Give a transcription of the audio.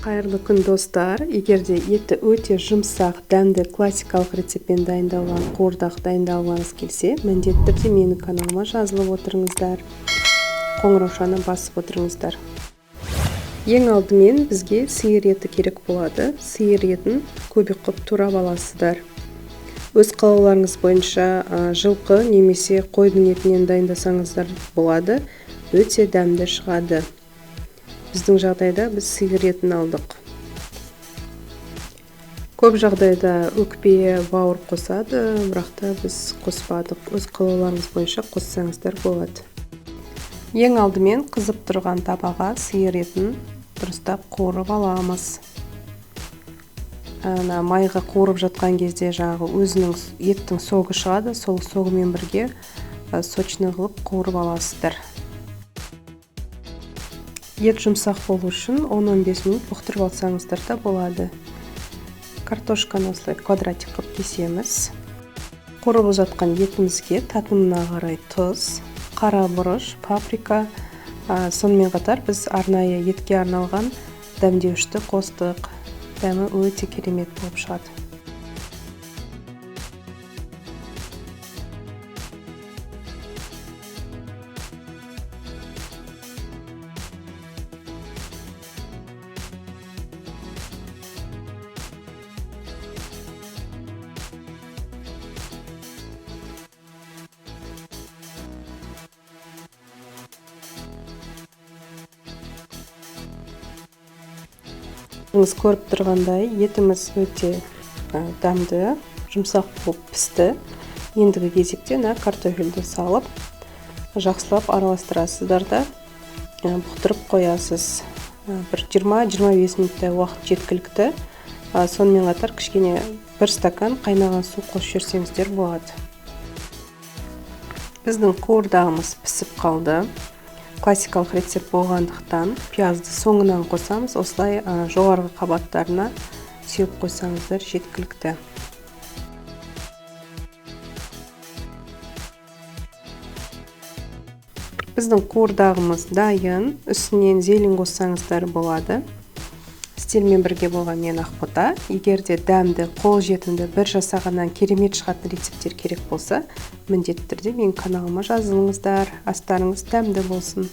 Қайырлы күн достар. Егерде еті өте жұмсақ, дәмді классикалық рецептпен дайындалған қуырдақ дайындалғыңыз келсе, міндетті түрде менің каналыма жазылып отырыңыздар. Қоңыраушаны басып отырыңыздар. Ең алдымен бізге сиыр еті керек болады. Сиыр етін көбік қып турап аласыздар. Өз қалауларыңыз бойынша жылқы немесе қойдың етінен дайындасаңыздар болады. Өте дәмді шығады. Біздің жағдайда біз сиыр етін алдық. Көп жағдайда өкпе, бауыр қосады, бірақ та біз қоспадық. Өз қалауларыңыз бойынша қоссаңыздар болады. Ең алдымен қызып тұрған табаға сиыр етін дұрыстап қуырып аламыз. Майға қуырып жатқан кезде жаңағы өзінің еттің соғы шығады, сол соғымен бірге сочный қылып қуырып аласыздар. Ет жұмсақ болу үшін 10-15 минут бұқтырып алсаңыздар да болады. Картошканы осылай квадратик қылып кесеміз. Қуырып жатқан етімізге татымына қарай тұз, қара бұрыш, паприка, сонымен қатар біз арнайы етке арналған дәмдеуішті қостық. Дәмі өте керемет болып шығады. Біз көріп тұрғандай етіміз өте дәмді, жұмсақ болып пісті. Ендігі кезекте картофельді салып, жақсылап араластырасыздар да бұқтырып қоясыз. Бір 20-25 минуттай уақыт жеткілікті. Сонымен қатар кішкене 1 стакан қайнаған су қосып жіберсеңіздер болады. Біздің қуырдағымыз пісіп қалды. Классикалық рецепт болғандықтан пиязды соңынан қосамыз, осылай жоғарғы қабаттарына сеуіп қойсаңыздар жеткілікті. Біздің қуырдағымыз дайын, үстінен зелень қоссаңыздар болады. Сіздермен бірге болған мен Ақбота. Егерде дәмді, қолжетімді бір жасағаннан керемет шығатын рецепттер керек болса, міндетті түрде менің каналыма жазылыңыздар. Астарыңыз дәмді болсын.